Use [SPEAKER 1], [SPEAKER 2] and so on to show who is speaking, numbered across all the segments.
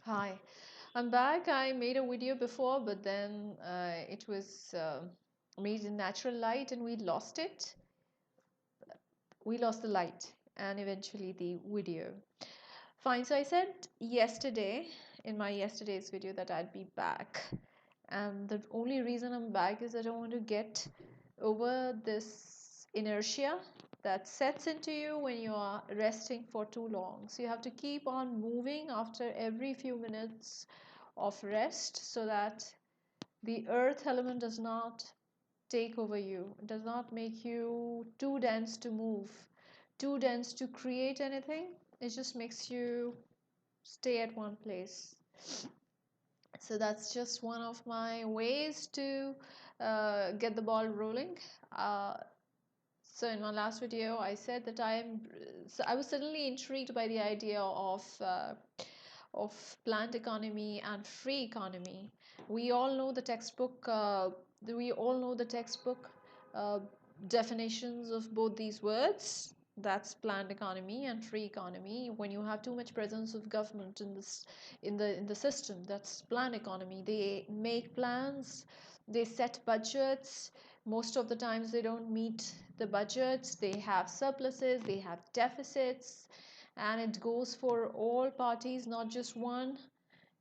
[SPEAKER 1] Hi, I'm back. I made a video before, but then it was made in natural light and we lost it. We lost the light and eventually the video. Fine, so I said yesterday in my yesterday's video that I'd be back. And the only reason I'm back is that I want to get over this inertia that sets into you when you are resting for too long. So you have to keep on moving after every few minutes of rest so that the earth element does not take over you, does not make you too dense to move, too dense to create anything. It just makes you stay at one place. So that's just one of my ways to get the ball rolling. Uh, so in my last video, I said that I was suddenly intrigued by the idea of planned economy and free economy. We all know the textbook. We all know the textbook uh, definitions of both these words. That's planned economy and free economy. When you have too much presence of government in the system, that's planned economy. They make plans, they set budgets. Most of the times they don't meet the budgets. They have surpluses, they have deficits, and it goes for all parties, not just one.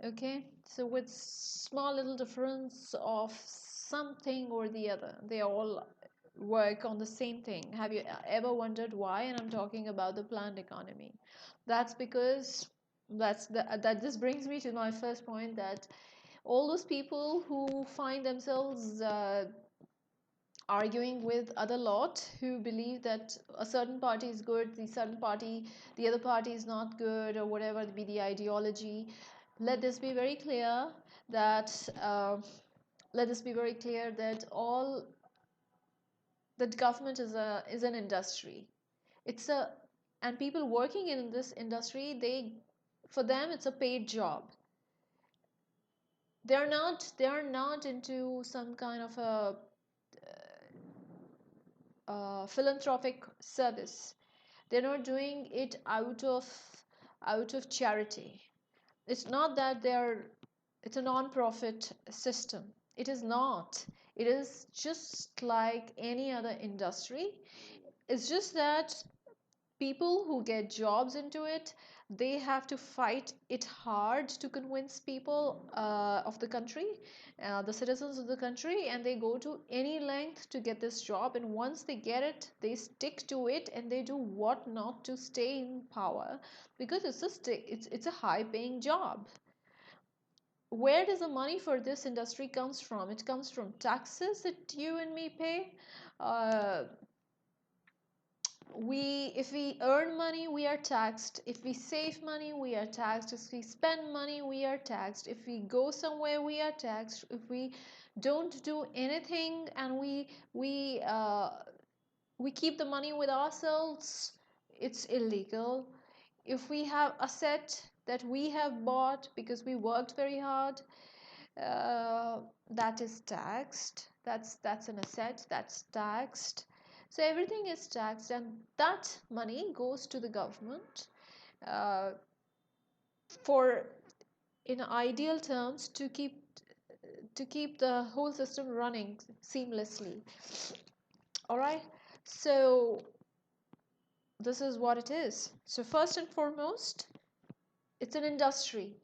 [SPEAKER 1] Okay, so with small little difference of something or the other, they all work on the same thing. Have you ever wondered why? And I'm talking about the planned economy. That's because that this brings me to my first point, that all those people who find themselves arguing with other lot, who believe that a certain party is good, the other party is not good, or whatever be the ideology. Let this be very clear that all that government is an industry. It's a And people working in this industry, for them it's a paid job. They are not into some kind of a philanthropic service. They're not doing it out of charity. It's not that it's a non-profit system. It is not. It is just like any other industry. It's just that people who get jobs into it, they have to fight it hard to convince people of the country, the citizens of the country, and they go to any length to get this job. And once they get it, they stick to it and they do what not to stay in power, because it's a high paying job. Where does the money for this industry comes from? It comes from taxes that you and me pay. uh, if we earn money, we are taxed. If we save money, we are taxed. If we spend money, we are taxed. If we go somewhere, we are taxed. If we don't do anything and we keep the money with ourselves, it's illegal. If we have asset that we have bought because we worked very hard, uh, that is taxed. That's an asset, that's taxed. So everything is taxed, and that money goes to the government uh, for, in ideal terms, to keep the whole system running seamlessly. All right, so this is what it is. So first and foremost, it's an industry.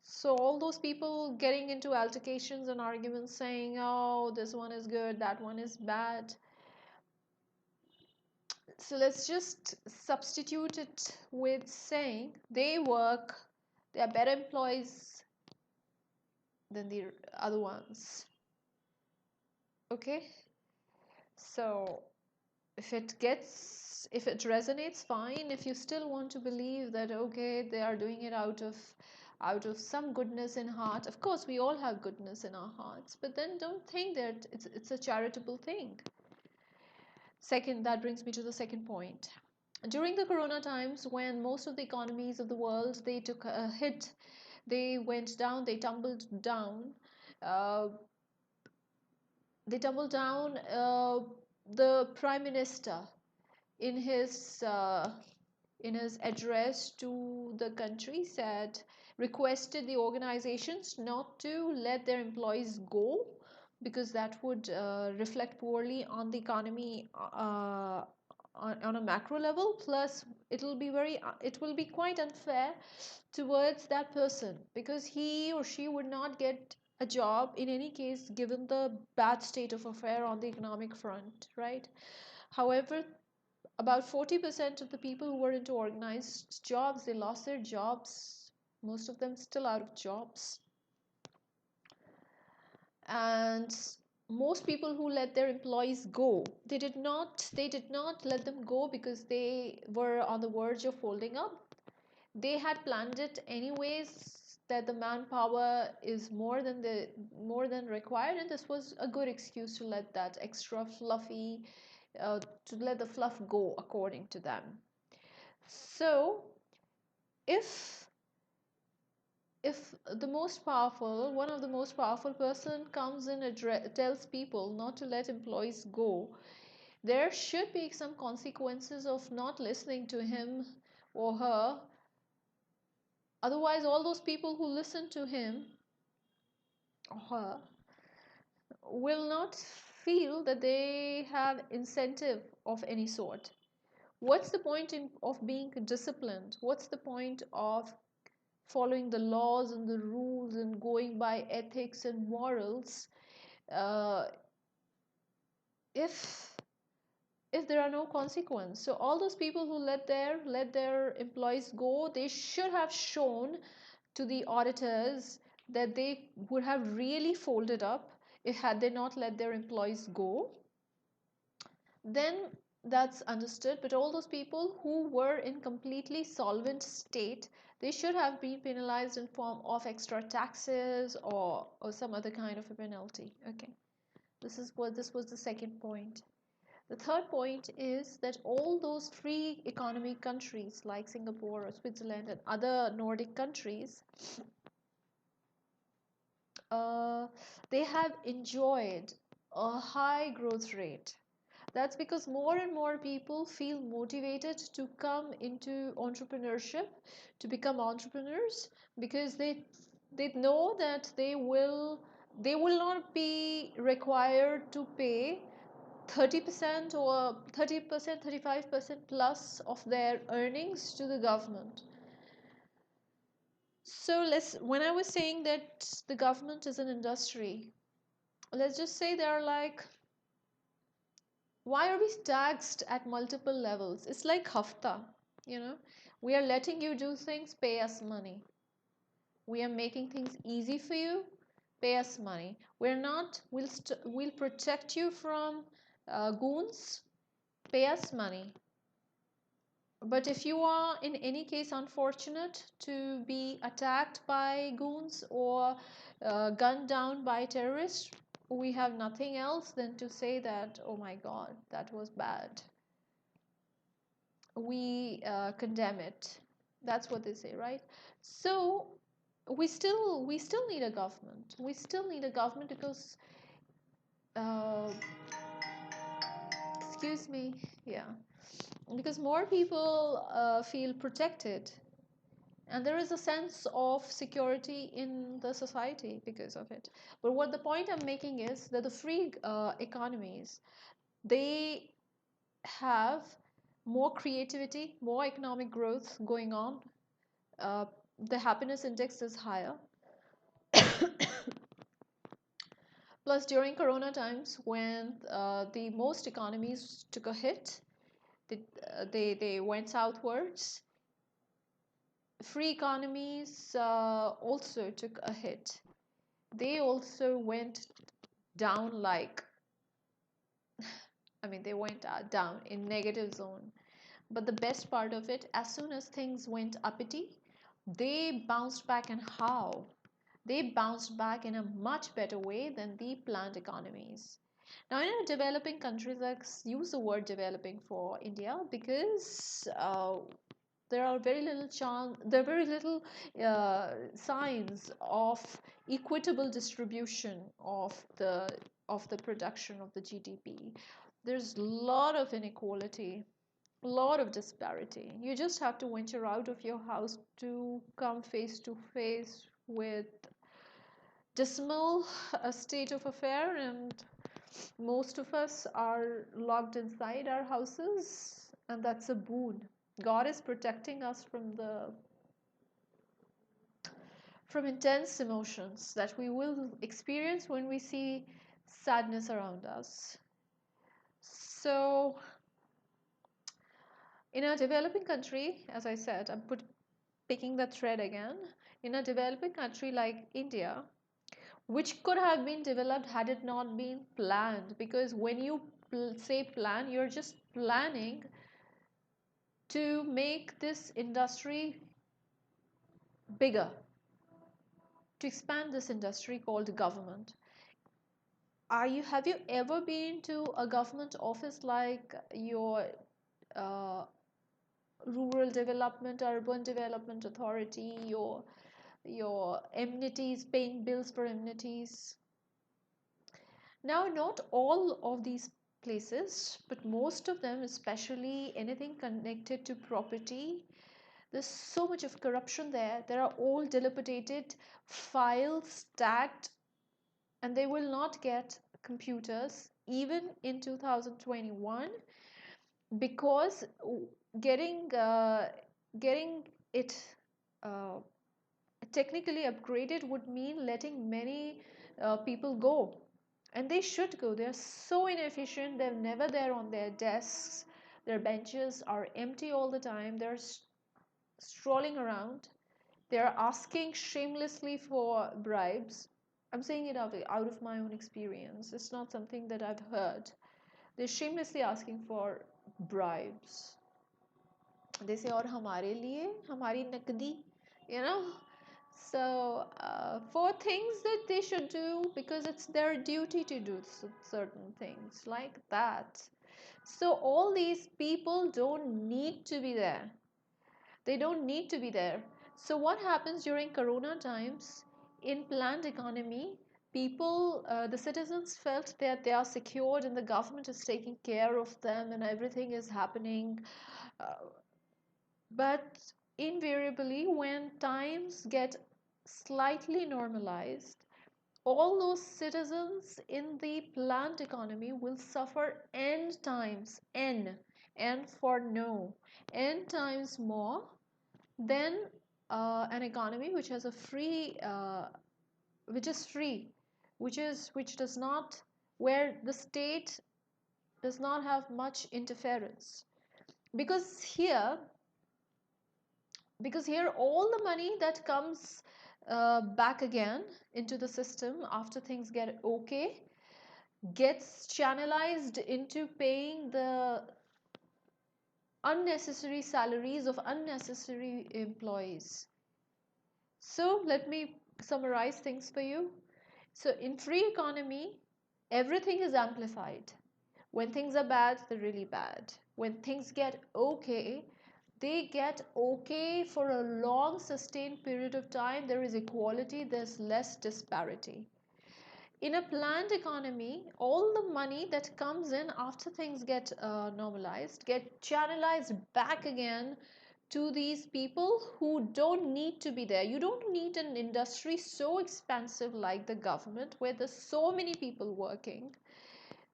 [SPEAKER 1] So all those people getting into altercations and arguments saying, oh, this one is good, that one is bad. So let's just substitute it with saying they are better employees than the other ones. Okay? So if it resonates, fine. If you still want to believe that, okay, they are doing it out of some goodness in heart, of course we all have goodness in our hearts, but then don't think that it's a charitable thing. Second, that brings me to the second point. During the corona times, when most of the economies of the world, they took a hit, they went down, uh, they tumbled down, the prime minister, in his in his address to the country, said, requested the organizations not to let their employees go because that would reflect poorly on the economy on a macro level. Plus, it will be quite unfair towards that person because he or she would not get a job in any case given the bad state of affair on the economic front, right? However, about 40% of the people who were into organized jobs, they lost their jobs, most of them still out of jobs. And most people who let their employees go, they did not let them go because they were on the verge of folding up. They had planned it anyways, that the manpower is more than required, and this was a good excuse to let that extra fluffy to let the fluff go according to them. So if the most powerful, one of the most powerful person comes in and tells people not to let employees go, there should be some consequences of not listening to him or her. Otherwise, all those people who listen to him or her will not feel that they have incentive of any sort. What's the point of being disciplined? What's the point of following the laws and the rules and going by ethics and morals uh, if there are no consequences? So all those people who let their employees go, they should have shown to the auditors that they would have really folded up if had they not let their employees go. Then that's understood. But all those people who were in completely solvent state, they should have been penalized in form of extra taxes or some other kind of a penalty. Okay, this was the second point. The third point is that all those free economy countries like Singapore or Switzerland and other Nordic countries, uh, they have enjoyed a high growth rate. That's because more and more people feel motivated to come into entrepreneurship, to become entrepreneurs, because they know that they will not be required to pay 30% or 30%, 35% plus of their earnings to the government. So when I was saying that the government is an industry, let's just say there are like, why are we taxed at multiple levels? It's like hafta, you know. We are letting you do things, pay us money. We are making things easy for you, pay us money. We're not, we'll protect you from goons, pay us money. But if you are in any case unfortunate to be attacked by goons or gunned down by terrorists, we have nothing else than to say that, oh my God, that was bad. We condemn it. That's what they say, right? So we still need a government. We still need a government because uh, excuse me, yeah, because more people feel protected, and there is a sense of security in the society because of it. But what the point I'm making is that the free economies, they have more creativity, more economic growth going on. uh, the happiness index is higher. Plus, during corona times, when the most economies took a hit, they went southwards. Free economies also took a hit. They also went down like, I mean, they went down in negative zone. But the best part of it, as soon as things went uppity, they bounced back. And how? They bounced back in a much better way than the planned economies. Now, in a developing countries, I use the word developing for India because there are very little signs of equitable distribution of the production of the GDP. There's a lot of inequality. a lot of disparity. You just have to venture out of your house to come face to face with dismal state of affair, and most of us are locked inside our houses, and that's a boon. God is protecting us from intense emotions that we will experience when we see sadness around us. So in a developing country, as I said, picking the thread again, in a developing country like India, which could have been developed had it not been planned, because when you say plan, you're just planning to make this industry bigger, to expand this industry called government. Have you ever been to a government office like your uh, rural development, urban development authority, your amenities, paying bills for amenities? Now, not all of these places, but most of them, especially anything connected to property, there's so much of corruption there. There are all dilapidated files stacked, and they will not get computers even in 2021, because getting getting it uh, technically upgraded would mean letting many people go, and they should go. They're so inefficient. They're never there on their desks. Their benches are empty all the time. They're strolling around. They're asking shamelessly for bribes. I'm saying it out of my own experience. It's not something that I've heard. They're shamelessly asking for bribes. They say, और हमारे लिए हमारी नकदी, you know. So for things that they should do because it's their duty to do certain things like that. So all these people don't need to be there. They don't need to be there. So what happens during corona times? In planned economy, people, the citizens felt that they are secured and the government is taking care of them and everything is happening. uh, but invariably, when times get slightly normalized, all those citizens in the planned economy will suffer n times, n for no, n times more than an economy which has a free, which is free, which does not, where the state does not have much interference. Because here, all the money that comes back again into the system after things get okay gets channelized into paying the unnecessary salaries of unnecessary employees. So let me summarize things for you. So in free economy, everything is amplified. When things are bad, they're really bad. When things get okay, they get okay for a long sustained period of time. There is equality, there's less disparity. In a planned economy, all the money that comes in after things get normalized get channelized back again to these people who don't need to be there. You don't need an industry so expansive like the government where there's so many people working.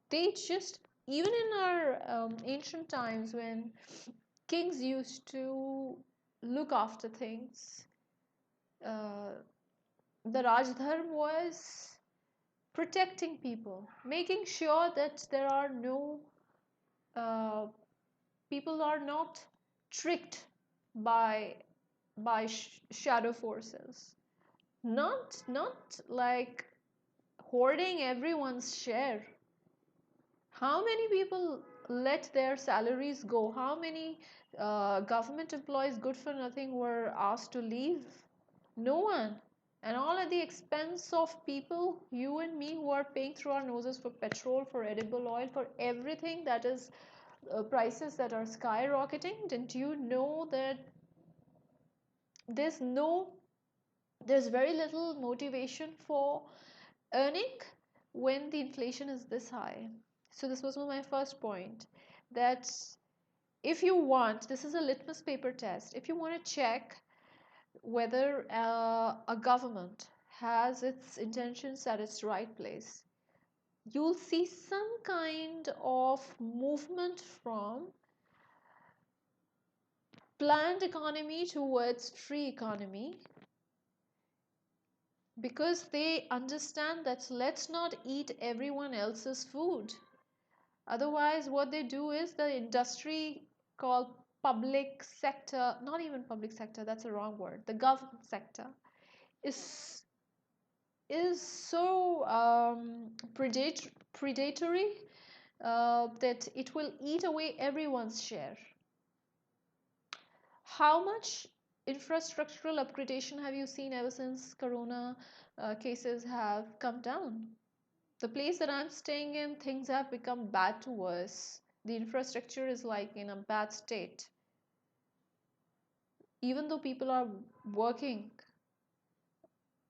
[SPEAKER 1] They just, even in our ancient times when kings used to look after things, uh, the Rajdharm was protecting people, making sure that there are no uh, people are not tricked by shadow forces. Not like hoarding everyone's share. How many people let their salaries go? How many government employees, good for nothing, were asked to leave? No one. And all at the expense of people, you and me, who are paying through our noses for petrol, for edible oil, for everything that is prices that are skyrocketing. Didn't you know that there's no there's very little motivation for earning when the inflation is this high? So this was my first point, that if you want, this is a litmus paper test. If you want to check whether a government has its intentions at its right place, you'll see some kind of movement from planned economy towards tree economy, because they understand that let's not eat everyone else's food. Otherwise, what they do is the industry called public sector, not even public sector, that's a wrong word, the government sector is so predatory that it will eat away everyone's share. How much infrastructural upgradation have you seen ever since corona cases have come down? The place that I'm staying in, things have become bad to worse. The infrastructure is like in a bad state. Even though people are working,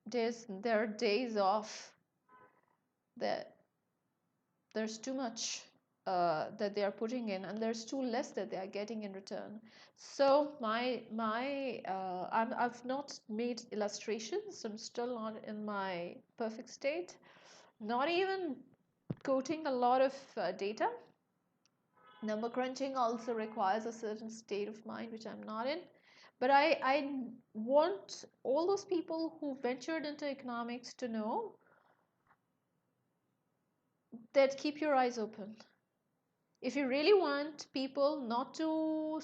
[SPEAKER 1] there are days off. That there's too much that they are putting in, and there's too less that they are getting in return. So I've not made illustrations. I'm still not in my perfect state. Not even quoting a lot of data. Number crunching also requires a certain state of mind, which I'm not in. But I want all those people who ventured into economics to know that keep your eyes open. If you really want people not to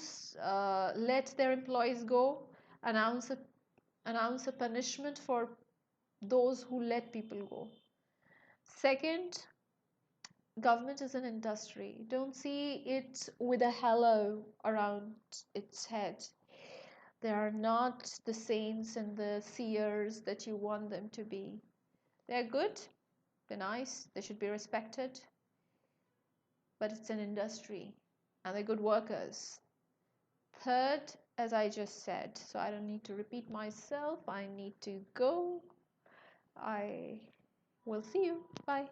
[SPEAKER 1] let their employees go, announce a, announce a punishment for those who let people go. Second, government is an industry. Don't see it with a halo around its head. They are not the saints and the seers that you want them to be. They're good, they're nice, they should be respected, but it's an industry and they're good workers. Third, as I just said, so I don't need to repeat myself, I need to go. I will see you. Bye.